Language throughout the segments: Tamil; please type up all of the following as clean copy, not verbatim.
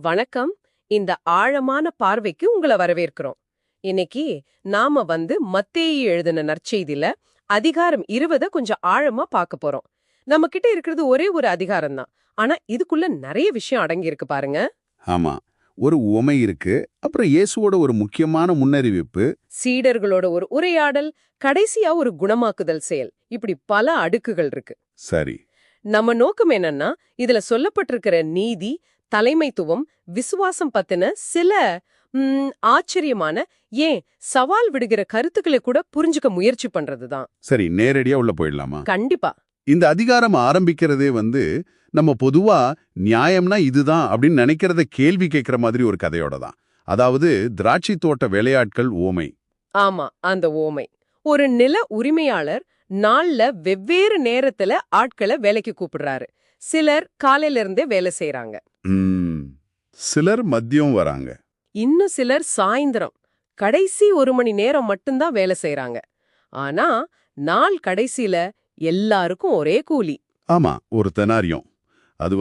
வணக்கம். இந்த ஆழமான பார்வைக்கு உங்களை வரவேற்கிறோம். இன்னைக்கு நாம மத்தேயு எழுதின நற்செய்தியில அதிகாரம் 20 கொஞ்சம் ஆழமா பார்க்க போறோம். நம்ம கிட்ட இருக்கிறது ஒரே ஒரு அதிகாரம் தான். ஆனா இதுக்குள்ள நிறைய விஷயம் அடங்கி இருக்கு பாருங்க. ஆமா, ஒரு உவமை இருக்கு, அப்புறம் இயேசுவோட ஒரு முக்கியமான முன்னறிவிப்பு, சீடர்களோட ஒரு உரையாடல், கடைசியா ஒரு குணமாக்குதல் செயல், இப்படி பல அடுக்குகள் இருக்கு. சரி. நம்ம நோக்கம் என்னன்னா, இதுல சொல்லப்பட்டிருக்கிற நீதி, தலைமைத்துவம், விசுவாசம் பத்தின சில ஆச்சரியமான, ஏன் சவால் விடுகிற கருத்துக்களை கூட புரிஞ்சுக்க முயற்சி பண்றதுதான். சரி, நேரடியா உள்ள போயிடலாமா? கண்டிப்பா. இந்த அதிகாரம் ஆரம்பிக்கிறதே நம்ம பொதுவா நியாயம்னா இதுதான் அப்படின்னு நினைக்கிறத கேள்வி கேட்கிற மாதிரி ஒரு கதையோட தான். அதாவது திராட்சை தோட்ட வேலையாட்கள் உவமை. ஆமா, அந்த ஓமை. ஒரு நில உரிமையாளர் நாள்ல வெவ்வேறு நேரத்துல ஆட்களை வேலைக்கு கூப்பிடுறாரு. சிலர் காலையில இருந்தே வேலை செய்யறாங்க. சிலர் மதியம் வராங்க. இன்னும் சிலர் சாயந்தரம் கடைசி 1 மணி நேரம் மட்டும்தான் வேலை செய்யறாங்க. ஆனா நாள் கடைசியில எல்லாருக்கும் ஒரே கூலி. ஆமா, ஒரு தெனாரியம். அது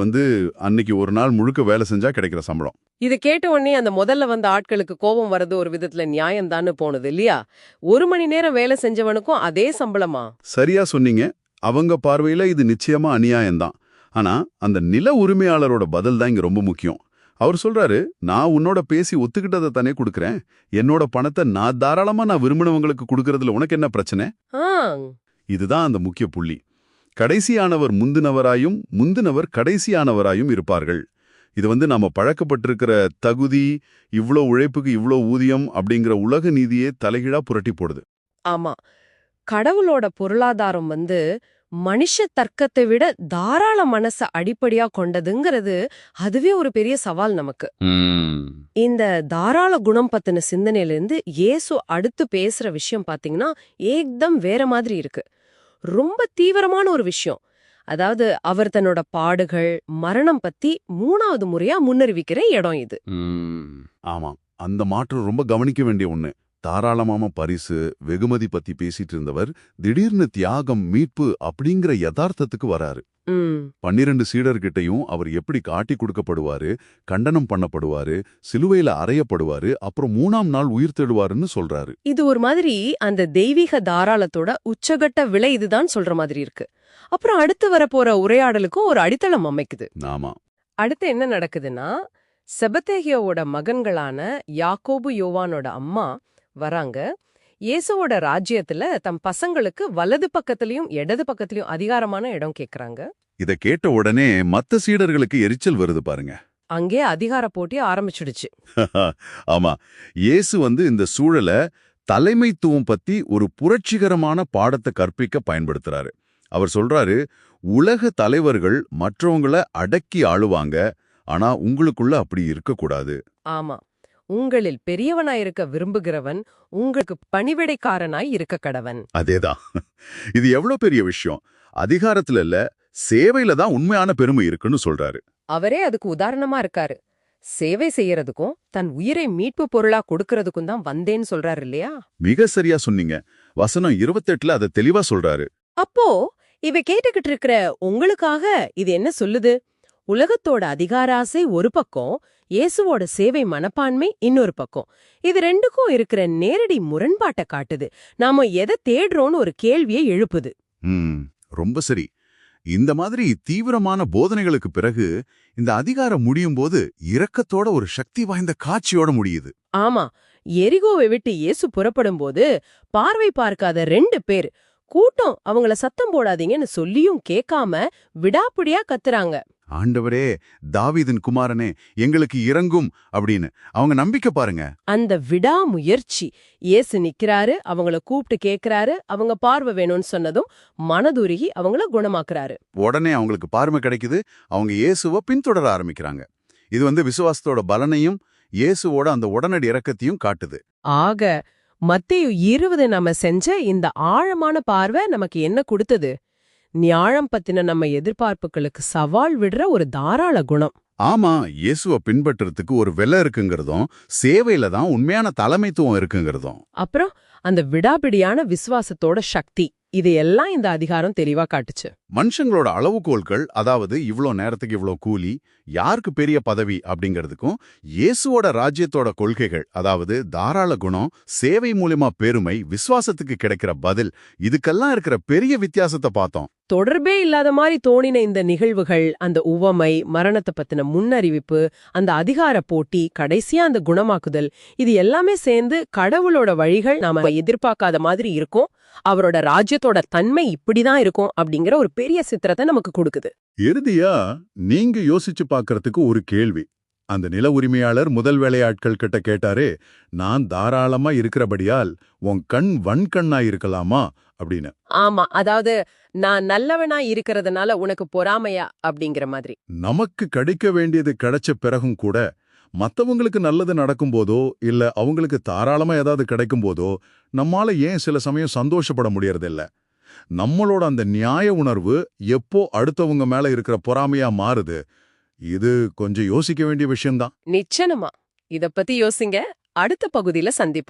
அன்னைக்கு ஒரு நாள் முழுக்க வேலை செஞ்சா கிடைக்கிற சம்பளம். இது கேட்ட உடனே அந்த முதல்ல வந்த ஆட்களுக்கு கோபம் வர்றது ஒரு விதத்துல நியாயம்தான்னு போனது இல்லையா? 1 மணி நேரம் வேலை செஞ்சவனுக்கும் அதே சம்பளமா? சரியா சொன்னீங்க. அவங்க பார்வையில இது நிச்சயமா அநியாயம்தான். ஆனா அந்த நில உரிமையாளரோட பதில் தான் இங்க ரொம்ப முக்கியம். அவர் சொல்றாரு, நான் உன்னோட பேசி ஒத்துக்கிட்டதை தானே கொடுக்கறேன். என்னோட பணத்தை நான் தாராளமா விரும்பினவங்களுக்கு கொடுக்கறதுல உனக்கு என்ன பிரச்சனை? இதுதான் அந்த முக்கிய புள்ளி. கடைசியானவர் முந்தினவராயும் முந்தினவர் கடைசியானவராயும் இருப்பார்கள். இது நாம பழக்கப்பட்டிருக்கிற தகுதி, இவ்ளோ உழைப்புக்கு இவ்ளோ ஊதியம் அப்படிங்கிற உலக நீதியே தலைகீழா புரட்டி போடுது. ஆமா, கடவுளோட பொருளாதாரம் மனுஷ தர்க்கத்தை விட தாராள மனச அடிப்படையா கொண்டதுங்கிறது அதுவே ஒரு பெரிய சவால் நமக்கு. இந்த தாராள குணம் பத்தின சிந்தனையிலிருந்து இயேசு அடுத்து பேசுற விஷயம் பாத்தீங்கன்னா ஏக்தம் வேற மாதிரி இருக்கு. ரொம்ப தீவிரமான ஒரு விஷயம். அதாவது அவர் தன்னோட பாடுகள், மரணம் பத்தி 3வது முறையா முன்னறிவிக்கிற இடம் இது. ஆமா, அந்த மாற்றம் ரொம்ப கவனிக்க வேண்டிய ஒண்ணு. தாராளமான பரிசு, வெகுமதி பத்தி பேசிட்டு இருந்தவர் திடீர்னு தியாகம், மீட்பு அப்படிங்கிற யதார்த்தத்துக்கு வராரு. 12 சீடர்கிட்டையும் அவர் எப்படி காட்டி கொடுக்கப்படுவாரு, கண்டனம் பண்ணப்படுவாரு, சிலுவையில அறையப்படுவாரு, அப்புறம் 3ஆம் நாள் உயிர் தெழுவாருன்னு சொல்றாரு. இது ஒரு மாதிரி அந்த தெய்வீக தாராளத்தோட உச்சகட்ட விலை இதுதான் சொல்ற மாதிரி இருக்கு. அப்புறம் அடுத்து வரப்போற உரையாடலுக்கும் ஒரு அடித்தளம் அமைக்குது. ஆமா. அடுத்து என்ன நடக்குதுன்னா, செபதேகியோவோட மகன்களான யாக்கோபு, யோவானோட அம்மா வராங்க. இயேசுவோட ராஜ்யத்துல தம் பசங்களுக்கு வலது பக்கத்திலயும் இடது பக்கத்திலயும் அதிகாரமான இடம் கேக்குறாங்க. இத கேட்ட உடனே மத்த சீடர்களுக்கு எரிச்சல் வருது பாருங்க. அங்கே அதிகார போட்டி ஆரம்பிச்சிடுச்சு. ஆமா, இயேசு இந்த சூழல தலைமைத்துவம் பத்தி ஒரு புரட்சிகரமான பாடத்தை கற்பிக்க பயன்படுத்துறாரு. அவர் சொல்றாரு, உலக தலைவர்கள் மற்றவங்கள அடக்கி ஆளுவாங்க, ஆனா உங்களுக்குள்ள அப்படி இருக்கக்கூடாது. ஆமா, உங்களில் பெரியவனாயிருக்க விரும்புகிறவன் உங்களுக்கு பணிவிடைக்காரனாய் இருக்க கடவன். அதேதான். இது எவ்வளவு பெரிய விஷயம். அதிகாரத்துல இல்ல, சேவையில தான் உண்மையான பெருமை இருக்குன்னு சொல்றாரு. அவரே அதுக்கு உதாரணமா இருக்காரு. சேவை செய்யறதுக்கும் தன் உயிரை மீட்பு பொருளா கொடுக்கறதுக்கும் தான் வந்தேன்னு சொல்றாரு இல்லையா? மிக சரியா சொன்னீங்க. வசனம் 28ல அதை தெளிவா சொல்றாரு. அப்போ இவ கேட்டுக்கிட்டு இருக்கிற உங்களுக்காக இது என்ன சொல்லுது? உலகத்தோட அதிகாராசை ஒரு பக்கம், இயேசுவோட சேவை மனப்பான்மை இன்னொரு பக்கம். இது ரெண்டுக்கும் இருக்கிற நேரடி முரண்பாட்டை காட்டுது. நாம எதை தேடுறோம்னு ஒரு கேள்வியை எழுப்புது. ரொம்ப சரி. இந்த மாதிரி தீவிரமான போதனைகளுக்கு பிறகு இந்த அதிகாரம் முடியும் போது இரக்கத்தோட ஒரு சக்தி வாய்ந்த காட்சியோட முடியுது. ஆமா, எரிகோவை விட்டு இயேசு புறப்படும் போது பார்வை பார்க்காத 2 பேர் கூட்டம் அவங்கள சத்தம் போடாதீங்கன்னு சொல்லியும் கேட்காம விடாப்பிடியா கத்துறாங்க. ஆண்டவரே, தாவீதின் குமாரனே, எங்களுக்கு இறங்கும் அப்படின்னு அவங்க நம்பிக்கை பாருங்க. அந்த விடாமுயற்சி. இயேசு நிக்கிறாரு, அவங்கள கூப்பிட்டு கேக்குறாரு, அவங்க பார்வை வேணும்னு சொன்னதும் மனதுருகி அவங்கள குணமாக்குறாரு. உடனே அவங்களுக்கு பார்வை கிடைக்குது. அவங்க இயேசுவை பின்தொடர ஆரம்பிக்கிறாங்க. இது விசுவாசத்தோட பலனையும் இயேசுவோட அந்த உடனடி இரக்கத்தையும் காட்டுது. ஆக மத்தேயு 20 நம்ம செஞ்ச இந்த ஆழமான பார்வை நமக்கு என்ன கொடுத்தது? ஞானம் பத்தின நம்ம எதிர்பார்ப்புகளுக்கு சவால் விடுற ஒரு தாராள குணம். ஆமா, இயேசுவை பின்பற்றுறதுக்கு ஒரு வெலை இருக்குங்கிறதும், சேவையில தான் உண்மையான தலைமைத்துவம் இருக்குங்கிறதும். அப்புறம் அந்த விடாபிடியான விசுவாசத்தோட சக்தி. இதையெல்லாம் இந்த அதிகாரம் தெளிவா காட்டுச்சு. மனுஷங்களோட அளவுகோல்கள், அதாவது இவ்ளோ நேரத்துக்கு இவ்ளோ கூலி, யாருக்கு பெரிய பதவி அப்படிங்கிறதுக்கும் இயேசுவோட ராஜ்யத்தோட கொள்கைகள், அதாவது தாராள குணம், சேவை மூலியமா பெருமை, விசுவாசத்துக்கு கிடைக்கிற பதில், இதுக்கெல்லாம் இருக்கிற பெரிய வித்தியாசத்தை பார்த்தோம். தொடர்பே இல்லாத மாதிரி தோணின இந்த நிகழ்வுகள், அந்த உவமை, மரணத்தை பத்தின முன்னறிவிப்பு, அந்த அதிகார போட்டி, கடைசியா அந்த குணமாக்குதல், இது எல்லாமே சேர்ந்து கடவுளோட வழிகள் நாம எதிர்பார்க்காத மாதிரி இருக்கும், அவரோட ராஜ்யத்தோட தன்மை இப்படிதான் இருக்கும் அப்படிங்கிற ஒரு பெரிய சித்திரத்தை நமக்கு கொடுக்குது. இறுதியா நீங்க யோசிச்சு பார்க்கறதுக்கு ஒரு கேள்வி. அந்த நில உரிமையாளர் முதல் வேலையாட்கள் கிட்ட கேட்டாரே, நான் தாராளமா இருக்கிறபடியால் உன் கண் வன்கண்ணா இருக்கலாமா அப்படின்னு. ஆமா, அதாவது நான் நல்லவனா இருக்கிறதுனால உனக்கு பொறாமையா அப்படிங்கிற மாதிரி. நமக்கு கிடைக்க வேண்டியது கிடைச்ச பிறகும் கூட மத்தவங்களுக்கு நல்லது நடக்கும்போதோ இல்ல அவங்களுக்கு தாராளமா ஏதாவது கிடைக்கும் போதோ நம்மால ஏன் சில சமயம் சந்தோஷப்பட முடியறதில்ல? நம்மளோட அந்த நியாய உணர்வு எப்போ அடுத்தவங்க மேல இருக்கிற பொறாமையா மாறுது? இது கொஞ்சம் யோசிக்க வேண்டிய விஷயம்தான். நிச்சயமா இத பத்தி யோசிங்க. அடுத்த பகுதியில சந்திப்போம்.